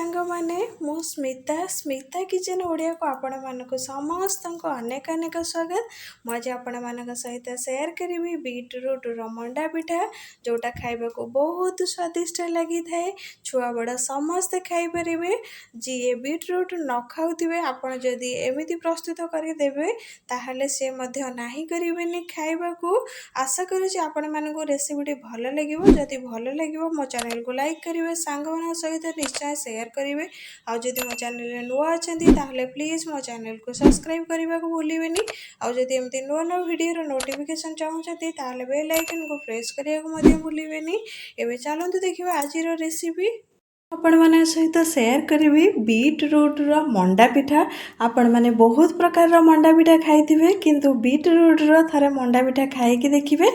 सांग माने मु स्मिता स्मिता किचन ओडिया को आपण मानक समस्त अनेक अनेक स्वागत। मुझे आपण मान सहित शेयर करी बीटरूट मंडा पिठा जोटा खाइबा को बहुत स्वादिष्ट लगी थाए। छुआ बड़ा समस्ते खाईपर जी बीटरूट न खाऊे आपण जदि एमती प्रस्तुत करदेवे ताहले से मध्य नाही करेनि खाइबा को। आशा करुँच आपण मानक रेसिपीटी भल लगे। जदि भल लगे मो चैनल को लाइक करेंगे, सांग मान सहित निश्चय शेयर करेंगे। आउ जदि मो चैनल नुआ अच्छा ताहले प्लीज मो चैनल को सब्सक्राइब करने को भूलें। आउ जदि एमती नुआ नुआ वीडियो नोटिफिकेशन चाहते ताहले बेल आइकन को प्रेस करने को भूलें। एवं चलते देखिए आज रेसिपी आपण माने सहित शेयर करी बीटरूट मंडा पिठा। आपण माने बहुत प्रकार मंडा पिठा खाई किंतु बीटरूट थारे मंडा पिठा खाई देखिए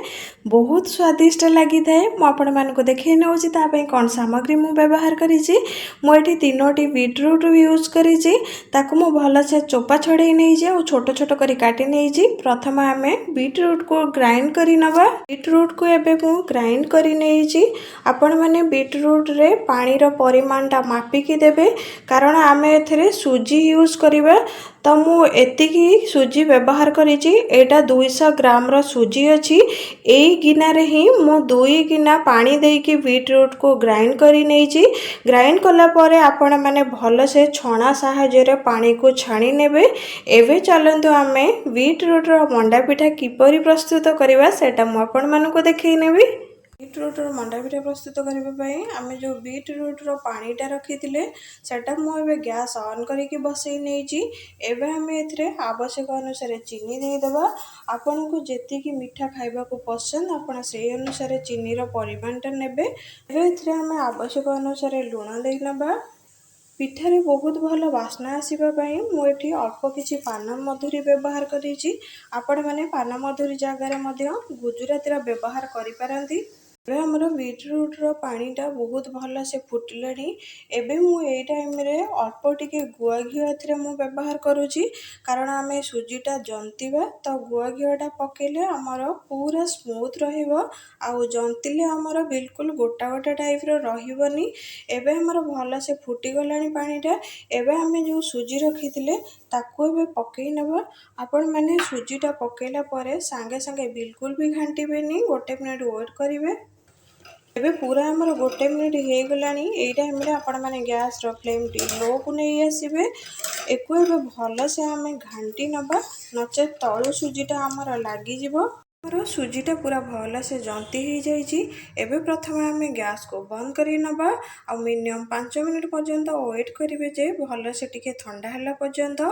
बहुत स्वादिष्ट लगी थाए। मुझे आपको देखी नौ कौन सामग्री मु व्यवहार करी मुझे तीनोटी बीटरूट यूज करी मु भल से चोपा छड़े नहीं और छोट छोट कर काटी नहीं। प्रथम आम बीटरूट को ग्राइंड करी नवा। बीटरूट को एबे मु ग्राइंड करी नहीं। आपण माने बीटरूट रे पानी रो परिमाणटा मापिकी देबे कारण आमे एथरे सुजी यूज करिबा। तो मु एतिकी सुजी व्यवहार करिछि। एटा 200 ग्राम रो सुजी अछि। एई गिना रे ही मु 2 गिना पानी देकी बीटरूट को ग्राइंड करी नेछि। ग्राइंड कला परे आपण माने भल से छणा सहाय्य रे पानी को छाणी नेबे। एबे चलंतु आमे बीटरूट रो मंडा पिठा किपरि प्रस्तुत करिबा सेटा मु आपण मानको देखै नेबी। बीटरूट मंडा पिठा प्रस्तुत करने आम जो बीटरूट पानीटा रखी सेटा मुझे गैस ऑन करके बसई नहीं। एवं आम ए आवश्यक अनुसार चीनी देदेबा। आपन को जेतिकी मीठा खाइबा को पसंद आपण से अनुसार चीनी परिमाणटा नेबे। आम आवश्यक अनुसार लुण दे नबा। पिठारे बहुत भल बास्ना आसवाई मुझे अल्प किसी पान मधुरी व्यवहार करी। आपण माने पान मधुरी जगार गुजराती व्यवहार करि। आमर बीटरूट पानीटा बहुत भल से फुटिलानी। एबे मु ए टाइम रे अल्प टिके गुआ घी व्यवहार करुँची कारण आम सुजीटा जंतीबा। तो गुआ घीटा पकेले आमर पूरा स्मूथ रहिबो। आउ जंतीले आमर बिल्कुल गोटा गोटा टाइप रहिबनी। एबे आमर भल से फुटिगलानी पानीटा। एबे आम जो सुजी रखी ताकू एबे पकई नबा। आपण माने सुजीटा पकेला परे सांगे सांगे बिल्कुल भी घांटीबेनी, गोटे मिनिट वेट करिवे। एबे पूरा आमर गोटे मिनिट हो गलानी। एई टाइम रे आपण माने गैस रो फ्लेम टी लो को नहीं आसीबे। एको एबे भल से आमे घांटी नबा नचे तळु सुजीटा आमर लागी जिवो। सुजीटा पूरा भल से जंती हो जाइए। एबे प्रथम आम गैस को बंद करी नबा आ मिनिमम 5 मिनिट पर्यंत वेट करेंगे जे भल से टिके ठंडा हला पर्यंत।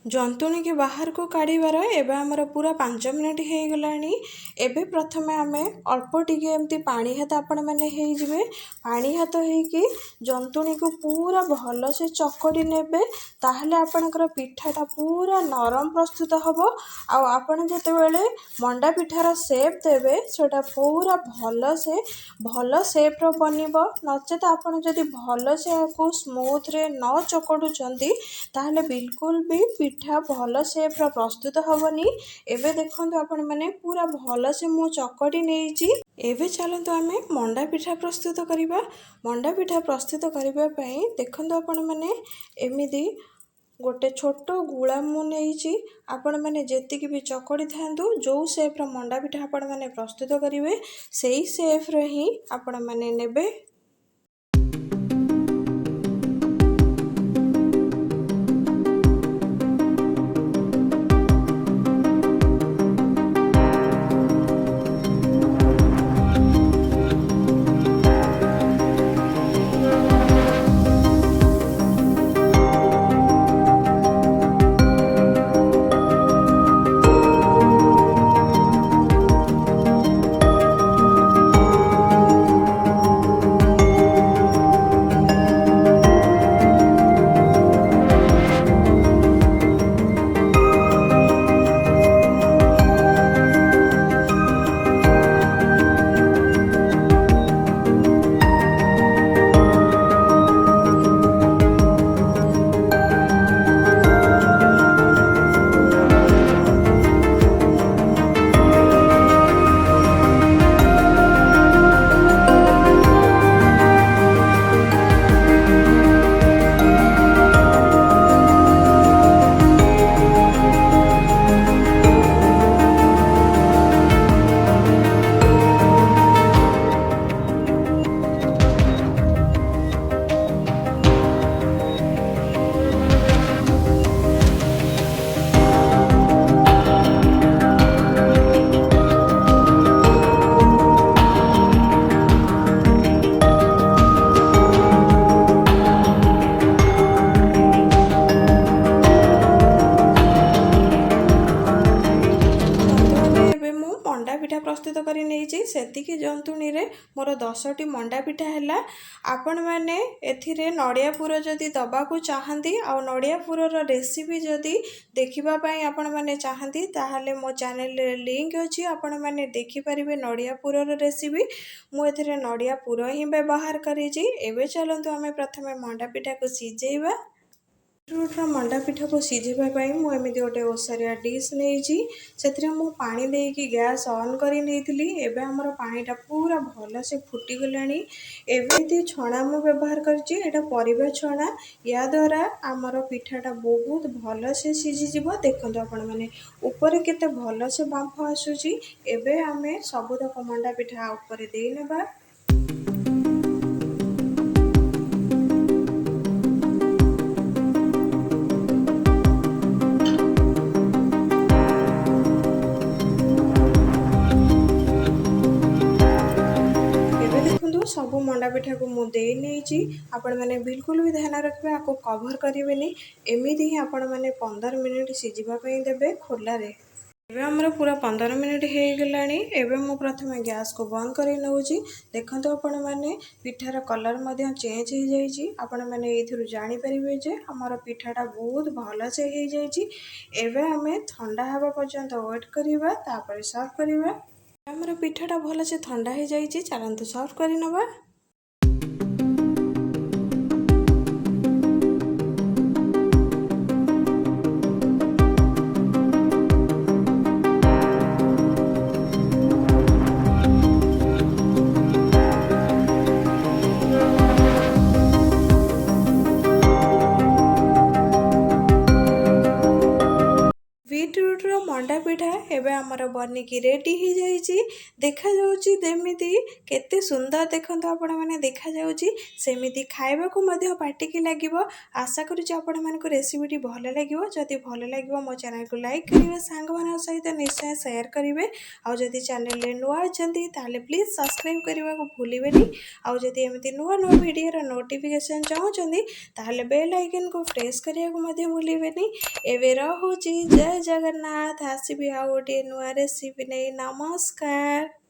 जंतुणी के बाहर को काढ़ीबार एबे आमर पूरा 5 मिनिट हो गलानी। एबे प्रथम आम अल्प टिके एमती पानी हाथ आपण मैंने हो पानी हाथ होइकी जंतुणी को पूरा भल से चकड़ी नेबे। ताहले आपणकर पिठाटा पूरा नरम प्रस्तुत हबो। आउ आपण जेतेबेले मंडा पिठार शेप देबे सेटा पूरा भल शेप रो बनिबो। नचेत आपण जदि भल से आपको स्मूथ रे न चकड़ुचंती ताहले बिल्कुल भी पिठा भल शेप रो प्रस्तुत हबनी। एबे देखंतु आपण माने पूरा भल से मु चकड़ी नेइची। एबे चलंतु आमे मंडा पिठा प्रस्तुत करिबा। मंडा पिठा प्रस्तुत करिबा पई देखंतु आपण माने एमिदी गोटे छोट गुळा मु नेइची। आपण माने जेतिकी भी चकड़ी थांतु जो शेप रो मंडा पिठा आपण माने प्रस्तुत करिवे सेही शेप रो ही आपण माने नेबे। सेतिकी जंतुणी रे मोर 10टी मंडा पिठा हैला। आपण माने एथिरे नड़िया पुर जदि दबाकू चाहती आ नड़िया पुरर रेसिपी जदि देखिबा पई आपण माने चाहती ताहाले मो चैनल रे लिंक अछि, आपण माने देखि परिबे नड़िया पुरर रेसिपी। मु एथिरे नड़िया पुर ही व्यवहार करिछि। एबे चलंतु आमे प्रथमे मंडा पिठा को सिझेइबा। बीटरूट मंडा पिठा को सिझाई मुझे गोटे ओसारिया डिश नहीं से मु पानी देकी गैस ऑन कर एबे हमर पानीटा पूरा भल से फुटीगला। एमती छणा मु व्यवहार कर परिबा छणा। या द्वारा आमर पिठाटा बहुत भल से सिझीज। देखो आपण मैंने ऊपर केते भल से बांफ आसूची। एबे आमे सबुतक मंडा पिठा ऊपर दे नेबा। सब मंडा पिठा को मुझे नहीं आपण मैंने बिल्कुल भी ध्यान रखिए आपको कवर करेंगे। एमती ही आपण मैंने 15 मिनिट सिझापी देवे खोल। एवं पूरा 15 मिनिट हो गलानी। एवं मु प्रथम गैस को बंद कर नौची। देखो आपण मैंने पिठार कलर चेंज हो जाइए। आपण मैंने ये जानीपर जे आमर पिठाटा बहुत भल से हो जाए। आम ठंडा हवा पर्यंत वेट करवा तापर सर्व करवा। आमर पिठाटा भल से ठंडा हो जाए। चलतु सर्व कर नवा। बीटरूट मंडा पिठा एबे आमर बनिकी रेडी हो जाइए। देखा जाउची देमिति केते सुंदर देखंतु आपण माने देखा जाउची सेमिति खाइबाकू मध्य पाटिकी लागिवो। आशा करूची आपण मानको रेसिपीटी भल लागिवो। जदि भल लागिवो मो चैनल को लाइक करिवे, सांग मानक सहित निश्चय शेयर करिवे। आ जदि चैनल रे नुआ अछंती ताले प्लीज सब्सक्राइब करबा को भूलिबेनी। आ जदि एमिति नुआ नुआ वीडियो रो नोटिफिकेशन चाहउचंती ताले बेल आइकन को प्रेस करिया को मध्य भूलिबेनी। एबे रहूची जय जगन्नाथ। आसीबी आ गोटे नुआ रेसिपी नहीं। नमस्कार।